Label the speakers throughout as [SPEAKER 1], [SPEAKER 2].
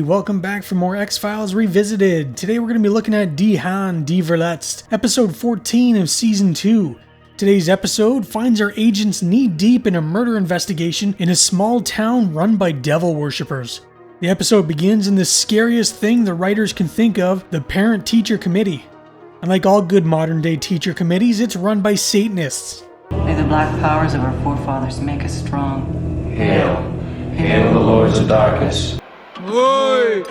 [SPEAKER 1] everybody, welcome back for more X-Files Revisited. Today we're going to be looking at Die Hand Die Verletzt, episode 14 of season 2. Today's episode finds our agents knee-deep in a murder investigation in a small town run by devil worshippers. The episode begins in the scariest thing the writers can think of, the parent-teacher committee. And like all good modern-day teacher committees, it's run by Satanists.
[SPEAKER 2] May the black powers of our forefathers make us strong.
[SPEAKER 3] Hail. Hail the lords of darkness.
[SPEAKER 1] Oi!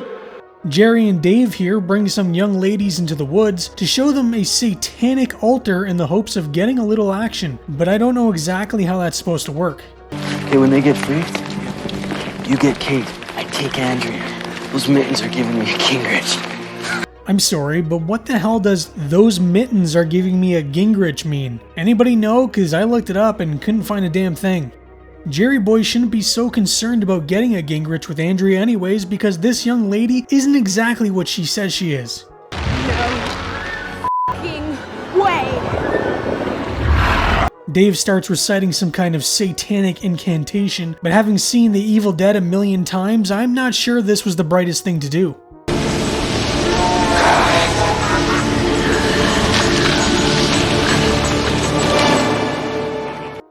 [SPEAKER 1] Jerry and Dave here bring some young ladies into the woods to show them a satanic altar in the hopes of getting a little action, but I don't know exactly how that's supposed to work.
[SPEAKER 4] Okay, when they get freaked, you get Kate. I take Andrea. Those mittens are giving me a Gingrich.
[SPEAKER 1] I'm sorry, but what the hell does "those mittens are giving me a Gingrich" mean? Anybody know? Cause I looked it up and couldn't find a damn thing. Jerry boy shouldn't be so concerned about getting a Gingrich with Andrea anyways, because this young lady isn't exactly what she says she is.
[SPEAKER 5] No f***ing way!
[SPEAKER 1] Dave starts reciting some kind of satanic incantation, but having seen The Evil Dead a million times, I'm not sure this was the brightest thing to do.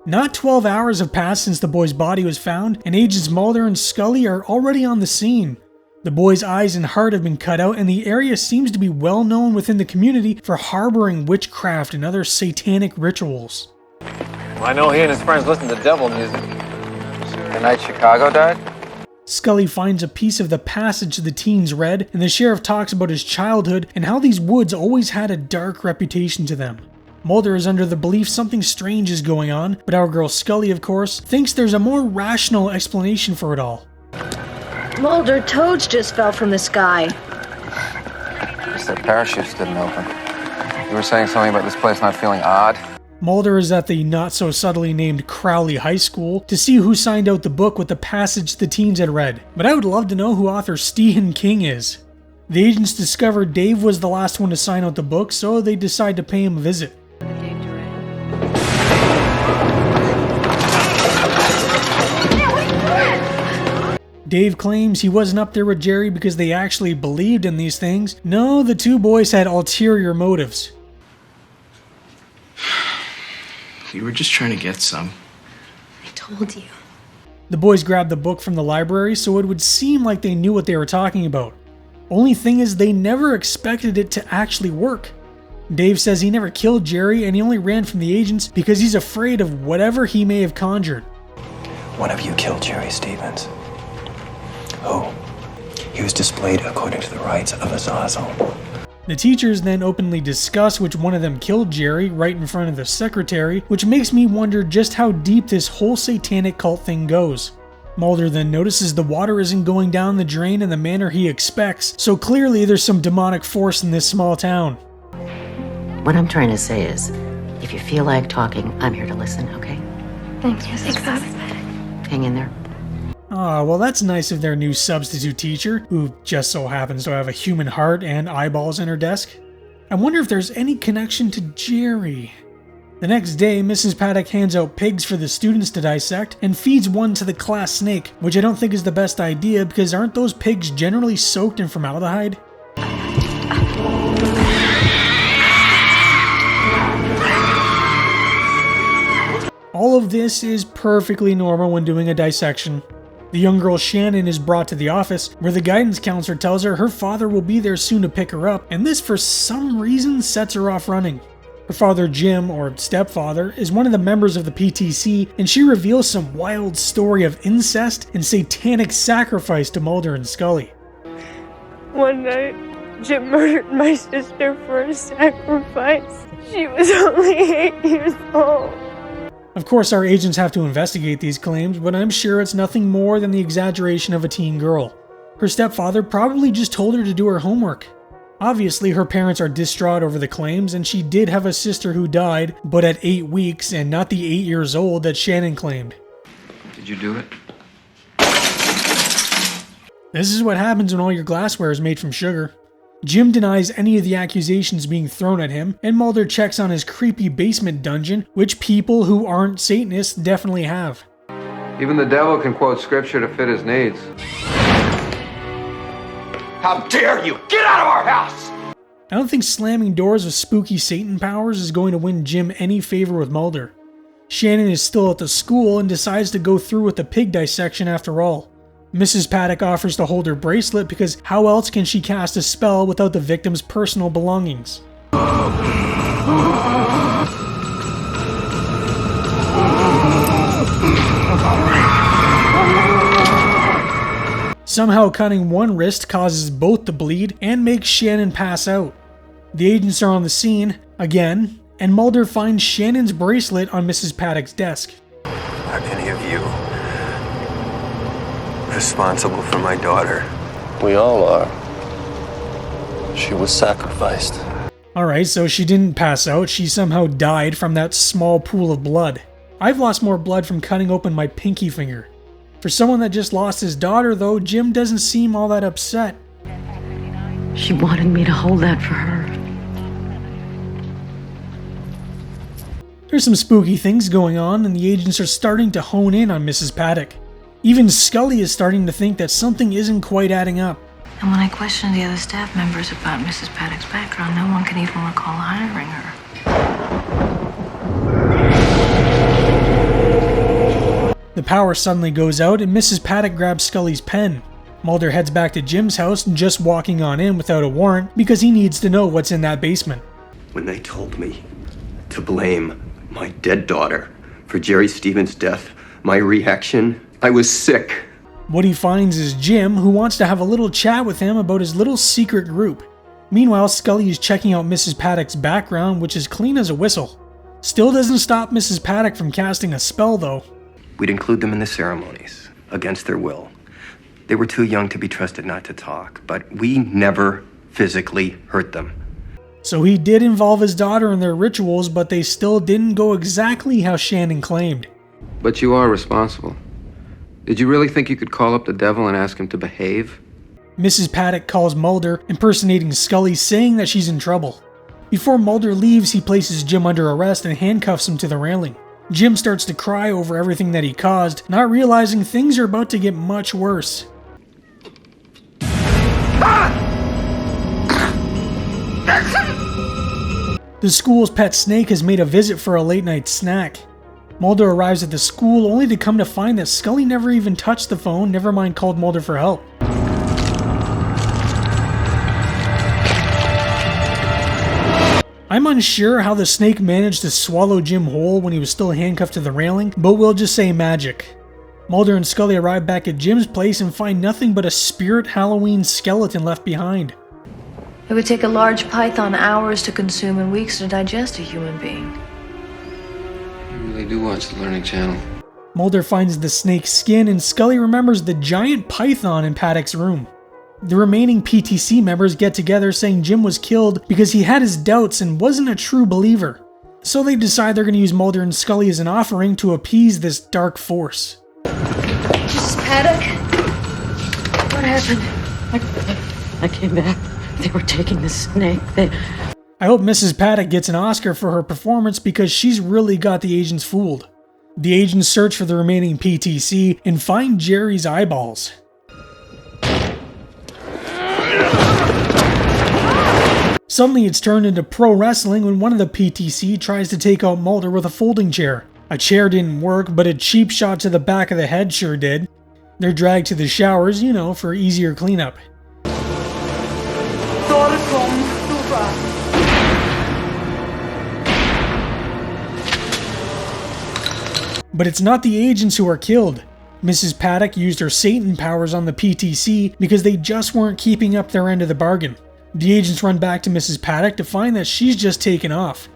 [SPEAKER 1] Not 12 hours have passed since the boy's body was found, and Agents Mulder and Scully are already on the scene. The boy's eyes and heart have been cut out, and the area seems to be well known within the community for harboring witchcraft and other satanic rituals.
[SPEAKER 6] Well, I know he and his friends listen to devil music. The night Chicago died?
[SPEAKER 1] Scully finds a piece of the passage the teens read, and the sheriff talks about his childhood and how these woods always had a dark reputation to them. Mulder is under the belief something strange is going on, but our girl Scully, of course, thinks there's a more rational explanation for it all.
[SPEAKER 7] Mulder, toads just fell from the sky.
[SPEAKER 6] Just the parachutes didn't open. You were saying something about this place not feeling odd?
[SPEAKER 1] Mulder is at the not-so-subtly named Crowley High School to see who signed out the book with the passage the teens had read, but I would love to know who author Stephen King is. The agents discovered Dave was the last one to sign out the book, so they decide to pay him a visit. Dave claims he wasn't up there with Jerry because they actually believed in these things. No, the two boys had ulterior motives.
[SPEAKER 4] We were just trying to get some.
[SPEAKER 5] I told you.
[SPEAKER 1] The boys grabbed the book from the library, so it would seem like they knew what they were talking about. Only thing is, they never expected it to actually work. Dave says he never killed Jerry and he only ran from the agents because he's afraid of whatever he may have conjured.
[SPEAKER 8] One of you killed Jerry Stevens. Who? He was displayed according to the rites of Azazel.
[SPEAKER 1] The teachers then openly discuss which one of them killed Jerry right in front of the secretary, which makes me wonder just how deep this whole satanic cult thing goes. Mulder then notices the water isn't going down the drain in the manner he expects, so clearly there's some demonic force in this small town.
[SPEAKER 9] What I'm trying to say is, if you feel like talking, I'm here to listen, okay?
[SPEAKER 5] Thanks, Bob.
[SPEAKER 9] Hang in there.
[SPEAKER 1] Ah, well that's nice of their new substitute teacher, who just so happens to have a human heart and eyeballs in her desk. I wonder if there's any connection to Jerry. The next day, Mrs. Paddock hands out pigs for the students to dissect and feeds one to the class snake, which I don't think is the best idea because aren't those pigs generally soaked in formaldehyde? All of this is perfectly normal when doing a dissection. The young girl Shannon is brought to the office, where the guidance counselor tells her father will be there soon to pick her up, and this for some reason sets her off running. Her father Jim, or stepfather, is one of the members of the PTC, and she reveals some wild story of incest and satanic sacrifice to Mulder and Scully.
[SPEAKER 5] One night, Jim murdered my sister for a sacrifice. She was only 8 years old.
[SPEAKER 1] Of course, our agents have to investigate these claims, but I'm sure it's nothing more than the exaggeration of a teen girl. Her stepfather probably just told her to do her homework. Obviously, her parents are distraught over the claims, and she did have a sister who died, but at 8 weeks and not the 8 years old that Shannon claimed.
[SPEAKER 6] Did you do it?
[SPEAKER 1] This is what happens when all your glassware is made from sugar. Jim denies any of the accusations being thrown at him, and Mulder checks on his creepy basement dungeon, which people who aren't Satanists definitely have.
[SPEAKER 6] Even the devil can quote scripture to fit his needs.
[SPEAKER 10] How dare you! Get out of our house!
[SPEAKER 1] I don't think slamming doors with spooky Satan powers is going to win Jim any favor with Mulder. Shannon is still at the school and decides to go through with the pig dissection after all. Mrs. Paddock offers to hold her bracelet because how else can she cast a spell without the victim's personal belongings? Somehow cutting one wrist causes both to bleed and makes Shannon pass out. The agents are on the scene, again, and Mulder finds Shannon's bracelet on Mrs. Paddock's desk.
[SPEAKER 8] Are any of you responsible for my daughter?
[SPEAKER 3] We all are. She was sacrificed.
[SPEAKER 1] Alright, so she didn't pass out, she somehow died from that small pool of blood. I've lost more blood from cutting open my pinky finger. For someone that just lost his daughter, though, Jim doesn't seem all that upset.
[SPEAKER 9] She wanted me to hold that for her.
[SPEAKER 1] There's some spooky things going on, and the agents are starting to hone in on Mrs. Paddock. Even Scully is starting to think that something isn't quite adding up.
[SPEAKER 11] And when I questioned the other staff members about Mrs. Paddock's background, no one can even recall hiring her.
[SPEAKER 1] The power suddenly goes out and Mrs. Paddock grabs Scully's pen. Mulder heads back to Jim's house, just walking on in without a warrant because he needs to know what's in that basement.
[SPEAKER 10] When they told me to blame my dead daughter for Jerry Stevens' death, my reaction, I was sick.
[SPEAKER 1] What he finds is Jim, who wants to have a little chat with him about his little secret group. Meanwhile, Scully is checking out Mrs. Paddock's background, which is clean as a whistle. Still doesn't stop Mrs. Paddock from casting a spell, though.
[SPEAKER 10] We'd include them in the ceremonies, against their will. They were too young to be trusted not to talk, but we never physically hurt them.
[SPEAKER 1] So he did involve his daughter in their rituals, but they still didn't go exactly how Shannon claimed.
[SPEAKER 6] But you are responsible. Did you really think you could call up the devil and ask him to behave?
[SPEAKER 1] Mrs. Paddock calls Mulder, impersonating Scully, saying that she's in trouble. Before Mulder leaves, he places Jim under arrest and handcuffs him to the railing. Jim starts to cry over everything that he caused, not realizing things are about to get much worse. The school's pet snake has made a visit for a late-night snack. Mulder arrives at the school only to come to find that Scully never even touched the phone, never mind called Mulder for help. I'm unsure how the snake managed to swallow Jim whole when he was still handcuffed to the railing, but we'll just say magic. Mulder and Scully arrive back at Jim's place and find nothing but a spirit Halloween skeleton left behind.
[SPEAKER 11] It would take a large python hours to consume and weeks to digest a human being.
[SPEAKER 6] You really do watch the Learning Channel.
[SPEAKER 1] Mulder finds the snake's skin and Scully remembers the giant python in Paddock's room. The remaining PTC members get together saying Jim was killed because he had his doubts and wasn't a true believer. So they decide they're going to use Mulder and Scully as an offering to appease this dark force.
[SPEAKER 7] Mrs. Paddock? What happened?
[SPEAKER 9] I came back. They were taking the snake.
[SPEAKER 1] I hope Mrs. Paddock gets an Oscar for her performance because she's really got the agents fooled. The agents search for the remaining PTC and find Jerry's eyeballs. Suddenly it's turned into pro wrestling when one of the PTC tries to take out Mulder with a folding chair. A chair didn't work, but a cheap shot to the back of the head sure did. They're dragged to the showers, for easier cleanup. But it's not the agents who are killed. Mrs. Paddock used her Satan powers on the PTC because they just weren't keeping up their end of the bargain. The agents run back to Mrs. Paddock to find that she's just taken off.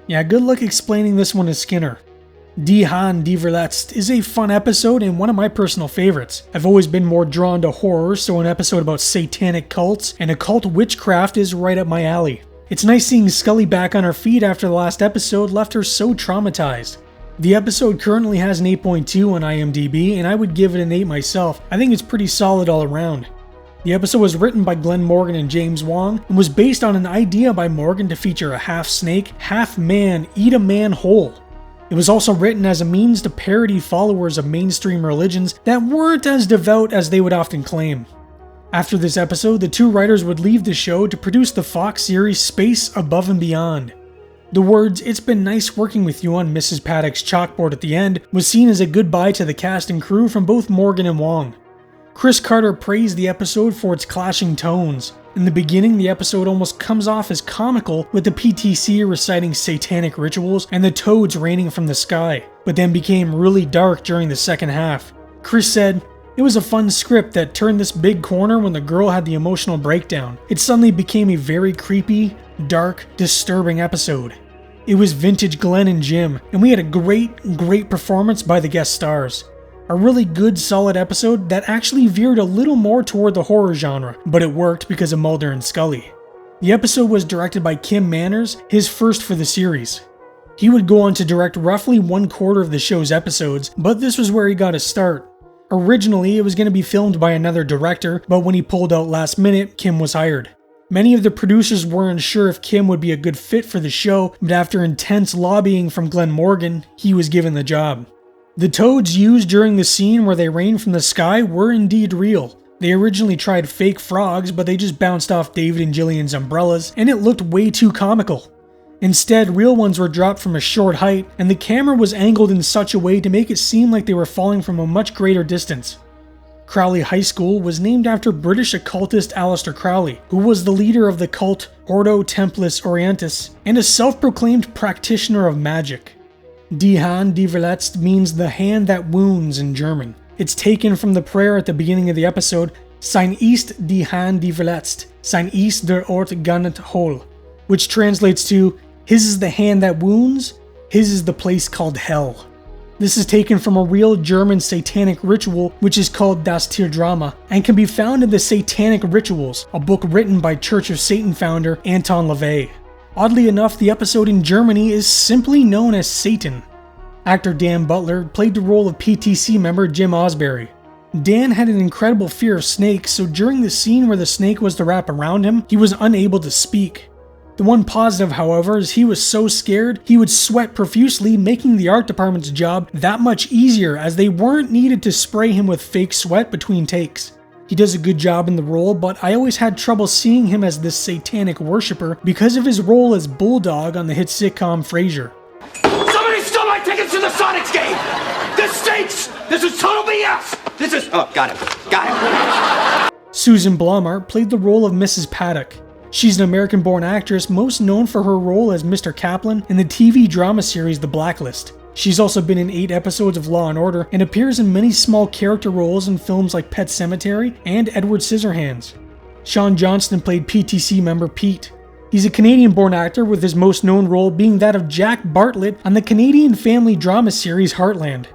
[SPEAKER 1] Yeah, good luck explaining this one to Skinner. Die Hand Die Verletzt is a fun episode and one of my personal favorites. I've always been more drawn to horror, so an episode about satanic cults and occult witchcraft is right up my alley. It's nice seeing Scully back on her feet after the last episode left her so traumatized. The episode currently has an 8.2 on IMDb, and I would give it an 8 myself. I think it's pretty solid all around. The episode was written by Glenn Morgan and James Wong and was based on an idea by Morgan to feature a half-snake, half-man eat a man whole. It was also written as a means to parody followers of mainstream religions that weren't as devout as they would often claim. After this episode, the two writers would leave the show to produce the Fox series Space Above and Beyond. The words, "It's been nice working with you" on Mrs. Paddock's chalkboard at the end was seen as a goodbye to the cast and crew from both Morgan and Wong. Chris Carter praised the episode for its clashing tones. In the beginning, the episode almost comes off as comical, with the PTC reciting satanic rituals and the toads raining from the sky, but then became really dark during the second half. Chris said, "It was a fun script that turned this big corner when the girl had the emotional breakdown. It suddenly became a very creepy, dark, disturbing episode. It was vintage Glenn and Jim, and we had a great performance by the guest stars. A really good, solid episode that actually veered a little more toward the horror genre, but it worked because of Mulder and Scully." The episode was directed by Kim Manners, his first for the series. He would go on to direct roughly 1/4 of the show's episodes, but this was where he got his start. Originally, it was going to be filmed by another director, but when he pulled out last minute, Kim was hired. Many of the producers weren't sure if Kim would be a good fit for the show, but after intense lobbying from Glenn Morgan, he was given the job. The toads used during the scene where they rain from the sky were indeed real. They originally tried fake frogs, but they just bounced off David and Jillian's umbrellas, and it looked way too comical. Instead, real ones were dropped from a short height, and the camera was angled in such a way to make it seem like they were falling from a much greater distance. Crowley High School was named after British occultist Aleister Crowley, who was the leader of the cult Ordo Templis Orientis, and a self-proclaimed practitioner of magic. Die Hand Die Verletzt means the hand that wounds in German. It's taken from the prayer at the beginning of the episode, Sein ist die Hand die verletzt, sein ist der Ort garnet hohl, which translates to, "His is the hand that wounds, his is the place called hell." This is taken from a real German satanic ritual which is called Das Tierdrama and can be found in the Satanic Rituals, a book written by Church of Satan founder Anton LaVey. Oddly enough, the episode in Germany is simply known as Satan. Actor Dan Butler played the role of PTC member Jim Osbury. Dan had an incredible fear of snakes, so during the scene where the snake was to wrap around him, he was unable to speak. The one positive, however, is he was so scared, he would sweat profusely, making the art department's job that much easier as they weren't needed to spray him with fake sweat between takes. He does a good job in the role, but I always had trouble seeing him as this satanic worshipper because of his role as Bulldog on the hit sitcom Frasier.
[SPEAKER 12] Somebody stole my tickets to the Sonics game! This stinks! This is total BS! This is... Oh, got it.
[SPEAKER 1] Susan Blumart played the role of Mrs. Paddock. She's an American-born actress most known for her role as Mr. Kaplan in the TV drama series The Blacklist. She's also been in 8 episodes of Law & Order and appears in many small character roles in films like Pet Sematary and Edward Scissorhands. Sean Johnston played PTC member Pete. He's a Canadian-born actor with his most known role being that of Jack Bartlett on the Canadian family drama series Heartland.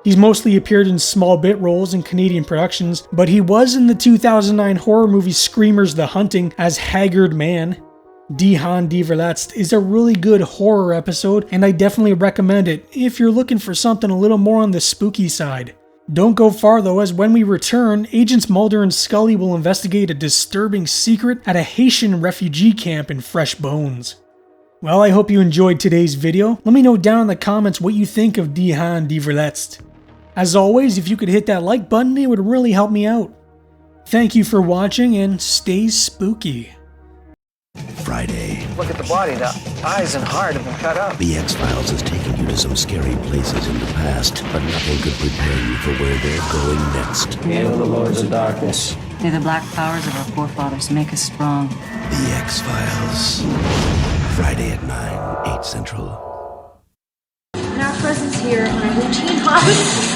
[SPEAKER 1] He's mostly appeared in small bit roles in Canadian productions, but he was in the 2009 horror movie Screamers The Hunting as Haggard Man. Die Hand Die Verletzt is a really good horror episode, and I definitely recommend it if you're looking for something a little more on the spooky side. Don't go far though, as when we return, Agents Mulder and Scully will investigate a disturbing secret at a Haitian refugee camp in Fresh Bones. Well, I hope you enjoyed today's video. Let me know down in the comments what you think of Die Hand Die Verletzt. As always, if you could hit that like button, it would really help me out. Thank you for watching, and stay spooky.
[SPEAKER 13] Friday.
[SPEAKER 14] Look at the body. The eyes and heart have been cut up.
[SPEAKER 13] The X-Files has taken you to some scary places in the past, but nothing could prepare you for where they're going next.
[SPEAKER 8] Hail the Lords of Darkness.
[SPEAKER 2] May the black powers of our forefathers make us strong.
[SPEAKER 13] The X-Files. Friday at 9, 8 Central.
[SPEAKER 7] And our presence here on a routine house.